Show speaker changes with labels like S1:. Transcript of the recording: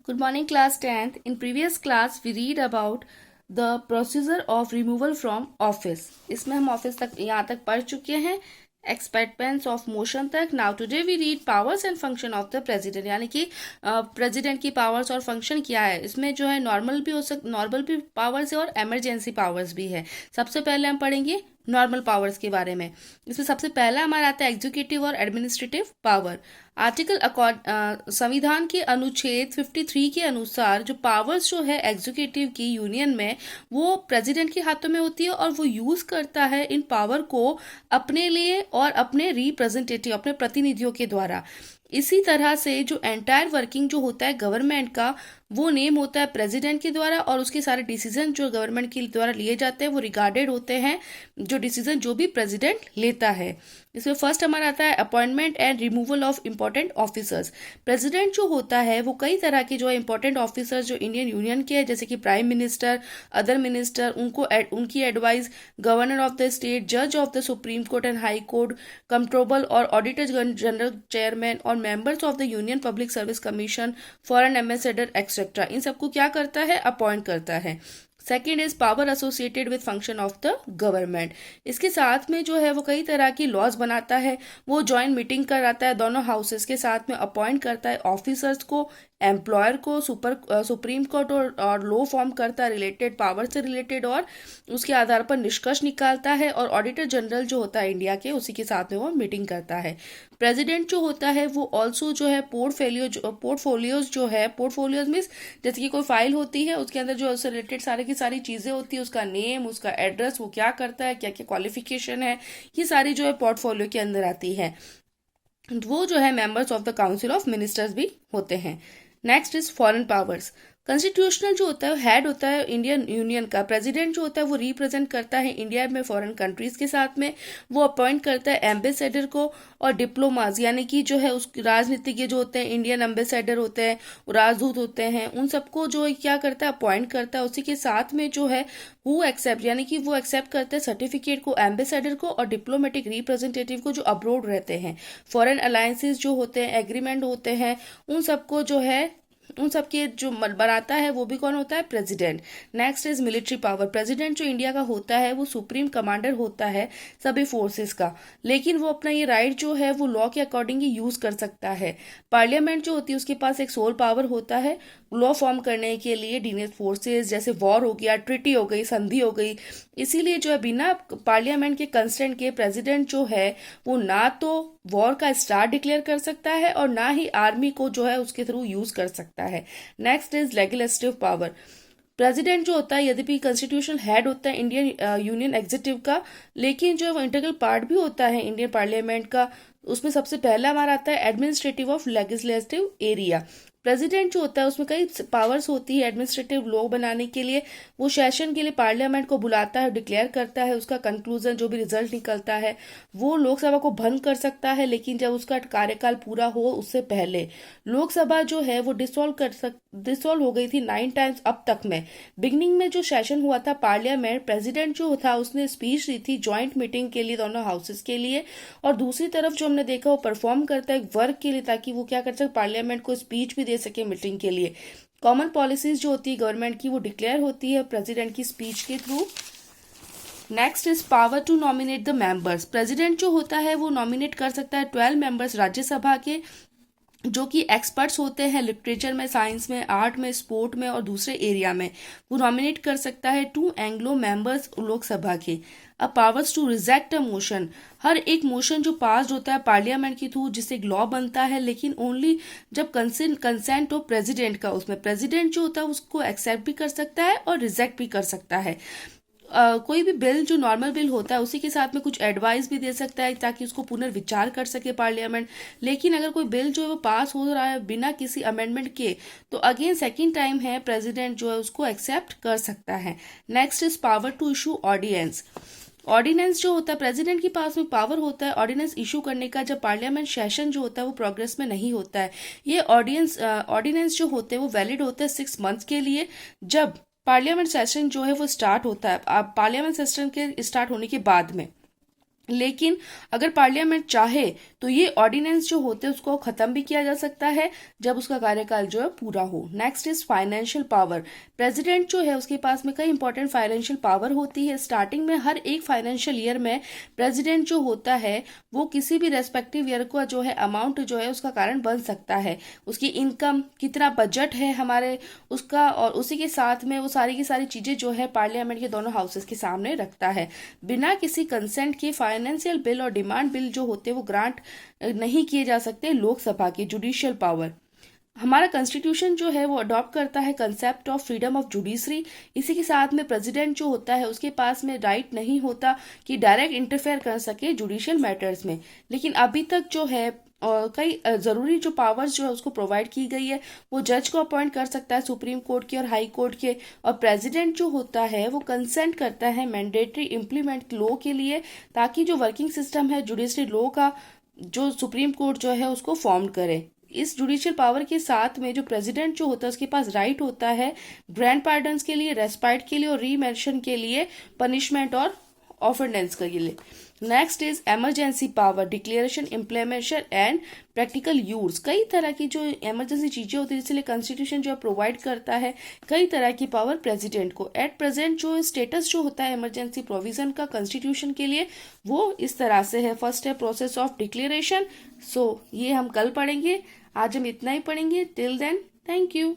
S1: Good morning, class 10th. In previous class, we read about the procedure of removal from office. इसमें हम office तक यहाँ तक पढ़ चुके हैं, एक्सपेक्टेंस ऑफ मोशन तक. Now today we read powers and function of the president, यानी कि प्रेसिडेंट की पावर्स और फंक्शन क्या है. इसमें जो है नॉर्मल भी पावर्स है और इमरजेंसी पावर्स भी है. सबसे पहले हम पढ़ेंगे नॉर्मल पावर्स के बारे में. इसमें सबसे पहला हमारा आता है एग्जीक्यूटिव और एडमिनिस्ट्रेटिव पावर. संविधान के अनुच्छेद 53 के अनुसार जो पावर्स जो है एग्जीक्यूटिव की यूनियन में, वो प्रेसिडेंट के हाथों में होती है और वो यूज करता है इन पावर को अपने लिए और अपने रिप्रेजेंटेटिव, अपने प्रतिनिधियों के द्वारा. इसी तरह से जो एंटायर वर्किंग जो होता है गवर्नमेंट का, वो नेम होता है प्रेसिडेंट के द्वारा और उसके सारे डिसीजन जो गवर्नमेंट के द्वारा लिए जाते हैं वो रिगार्डेड होते हैं जो डिसीजन जो भी प्रेसिडेंट लेता है. इसमें फर्स्ट हमारा आता है appointment and removal of important officers. President जो होता है वो कई तरह के जो है इंपॉर्टेंट ऑफिसर्स जो इंडियन यूनियन के हैं, जैसे कि प्राइम मिनिस्टर, अदर मिनिस्टर, उनकी advice, governor of the state, जज of the supreme court and high court, controller और ऑडिटर जनरल, चेयरमैन और members of the union public service commission, foreign ambassador etcetera, इन सबको क्या करता है, अपॉइंट करता है. Second is power associated with function of the government. इसके साथ में जो है वो कई तरह की लॉज बनाता है, वो जॉइंट मीटिंग कराता है दोनों हाउसेस के साथ में, अपॉइंट करता है ऑफिसर्स को, एम्प्लॉयर को, सुप्रीम कोर्ट और लॉ फॉर्म करता है रिलेटेड पावर से रिलेटेड, और उसके आधार पर निष्कर्ष निकालता है. और ऑडिटर जनरल जो होता है इंडिया के, उसी के साथ में वो मीटिंग करता है. प्रेसिडेंट जो होता है वो ऑल्सो जो है पोर्टफोलियोज मीन्स जैसे कि कोई फाइल होती है, उसके अंदर जो उससे रिलेटेड सारी की सारी चीजें होती है, उसका नेम, उसका एड्रेस, वो क्या करता है, क्या क्या क्वालिफिकेशन है, ये सारी जो है पोर्टफोलियो के अंदर आती है. वो जो है members of the council of ministers भी होते हैं. Next is foreign powers. Constitutional जो होता है हेड होता है इंडियन यूनियन का. प्रेसिडेंट जो होता है वो रिप्रेजेंट करता है इंडिया में फॉरेन कंट्रीज के साथ में. वो अपॉइंट करता है एम्बेसडर को और डिप्लोमाज, यानी कि जो है उस राजनीतिज्ञ जो होते हैं, इंडियन एम्बेसडर होते हैं, राजदूत होते हैं, उन सबको जो क्या करता है, अपॉइंट करता है. उसी के साथ में जो है वो एक्सेप्ट, यानी कि वो एक्सेप्ट करते हैं सर्टिफिकेट को, एम्बेसडर को और डिप्लोमेटिक रिप्रेजेंटेटिव को जो अब्रोड रहते हैं. फॉरेन अलायंसेस जो होते हैं, एग्रीमेंट होते हैं, उन सबको जो है उन सबके जो बनाता है वो भी कौन होता है, president. Next is military power. President जो इंडिया का होता है वो सुप्रीम कमांडर होता है सभी फोर्सेस का, लेकिन वो अपना ये राइट जो है वो लॉ के अकॉर्डिंग ही यूज कर सकता है. पार्लियामेंट जो होती है उसके पास एक सोल पावर होता है लॉ फॉर्म करने के लिए डिनेड फोर्सेस, जैसे वॉर हो गया, ट्रिटी हो गई, संधि हो गई. इसीलिए जो है बिना पार्लियामेंट के कंसेंट के प्रेसिडेंट जो है वो ना तो वॉर का स्टार डिक्लेयर कर सकता है और ना ही आर्मी को जो है उसके थ्रू यूज कर सकता है. Next is legislative power. President जो होता है यद्यपि कॉन्स्टिट्यूशनल हेड होता है इंडियन यूनियन एग्जीक्यूटिव का, लेकिन जो है वो इंटीग्रल पार्ट भी होता है इंडियन पार्लियामेंट का. उसमें सबसे पहला हमारा आता है administrative of legislative area. President जो होता है उसमें कई पावर्स होती है एडमिनिस्ट्रेटिव लॉ बनाने के लिए. वो सेशन के लिए पार्लियामेंट को बुलाता है, डिक्लेयर करता है, उसका कंक्लूजन जो भी रिजल्ट निकलता है वो लोकसभा को भंग कर सकता है, लेकिन जब उसका कार्यकाल पूरा हो उससे पहले. लोकसभा जो है वो डिसॉल्व हो गई थी 9 टाइम्स अब तक में. बिगनिंग में जो सेशन हुआ था पार्लियामेंट, प्रेसिडेंट जो था उसने स्पीच दी थी ज्वाइंट मीटिंग के लिए दोनों हाउसेस के लिए, और दूसरी तरफ जो हमने देखा वो परफॉर्म करता है वर्क के लिए, ताकि वो क्या कर सके, पार्लियामेंट को स्पीच भी दे सके मीटिंग के लिए. कॉमन पॉलिसीज जो होती है गवर्नमेंट की वो डिक्लेयर होती है प्रेसिडेंट की स्पीच के थ्रू. Next is power to nominate the members. President जो होता है वो नॉमिनेट कर सकता है 12 मेंबर्स राज्यसभा के, जो कि एक्सपर्ट्स होते हैं लिटरेचर में, साइंस में, आर्ट में, स्पोर्ट में और दूसरे एरिया में. वो नॉमिनेट कर सकता है 2 एंग्लो मेंबर्स लोकसभा के. अब powers to reject a motion. हर एक मोशन जो पास होता है पार्लियामेंट के थ्रू जिससे एक लॉ बनता है, लेकिन ओनली जब कंसेंट हो प्रेसिडेंट का, उसमें प्रेसिडेंट जो होता है उसको एक्सेप्ट भी कर सकता है और रिजेक्ट भी कर सकता है. कोई भी बिल जो नॉर्मल बिल होता है उसी के साथ में कुछ एडवाइस भी दे सकता है ताकि उसको पुनर्विचार कर सके पार्लियामेंट. लेकिन अगर कोई बिल जो है वो पास हो रहा है बिना किसी अमेंडमेंट के, तो अगेन सेकंड टाइम है प्रेसिडेंट जो है उसको एक्सेप्ट कर सकता है. Next is power to issue ordinance. Ordinance जो होता है प्रेसिडेंट के पास में पावर होता है ऑर्डिनेंस इशू करने का जब पार्लियामेंट सेशन जो होता है वो प्रोग्रेस में नहीं होता है. ये ऑर्डिनेंस जो होते हैं वो वैलिड होते हैं 6 मंथ्स के लिए. जब पार्लियामेंट सेशन जो है वो स्टार्ट होता है, पार्लियामेंट सेशन के स्टार्ट होने के बाद में लेकिन अगर पार्लियामेंट चाहे तो ये ऑर्डिनेंस जो होते हैं उसको खत्म भी किया जा सकता है जब उसका कार्यकाल जो है पूरा हो। Next is financial power. President जो है उसके पास में कई इंपॉर्टेंट फाइनेंशियल पावर होती है। स्टार्टिंग में हर एक फाइनेंशियल ईयर में प्रेसिडेंट जो होता है वो किसी भी रेस्पेक्टिव ईयर का जो है अमाउंट जो है उसका कारण बन सकता है। उसकी इनकम कितना बजट है हमारे उसका, और उसी के साथ में वो सारी की सारी चीजें जो है पार्लियामेंट के दोनों हाउसेस के सामने रखता है। बिना किसी कंसेंट के फाइनेंशियल बिल और डिमांड बिल जो होते हैं वो ग्रांट नहीं किए जा सकते। लोकसभा की जुडिशियल पावर, हमारा कॉन्स्टिट्यूशन जो है वो अडॉप्ट करता है concept of freedom of judiciary. इसी के साथ में प्रेसिडेंट जो होता है उसके पास में राइट नहीं होता कि डायरेक्ट इंटरफेयर कर सके जुडिशियल मैटर्स में। लेकिन अभी तक जो है और कई जरूरी जो पावर्स जो है उसको प्रोवाइड की गई है। वो जज को अपॉइंट कर सकता है सुप्रीम कोर्ट के और हाई कोर्ट के, और प्रेसिडेंट जो होता है वो कंसेंट करता है मैंडेटरी इम्प्लीमेंट लॉ के लिए, ताकि जो वर्किंग सिस्टम है जुडिशरी लॉ का जो सुप्रीम कोर्ट जो है उसको फॉर्म करे। इस जुडिशियल पावर के साथ में जो प्रेसिडेंट जो होता है उसके पास राइट होता है ग्रैंड पार्डन्स के लिए, रेस्पाइट के लिए और रीमेंशन के लिए, पनिशमेंट और ऑफेंडेंस के लिए। Next is emergency power, declaration, implementation and practical use. कई तरह की जो इमरजेंसी चीजें होती है इसलिए कॉन्स्टिट्यूशन जो प्रोवाइड करता है कई तरह की पावर प्रेसिडेंट को। एट प्रेजेंट जो स्टेटस जो होता है इमरजेंसी प्रोविजन का कॉन्स्टिट्यूशन के लिए वो इस तरह से है। फर्स्ट है प्रोसेस ऑफ डिक्लेरेशन। सो ये हम कल पढ़ेंगे, आज हम इतना ही पढ़ेंगे। Till then thank you.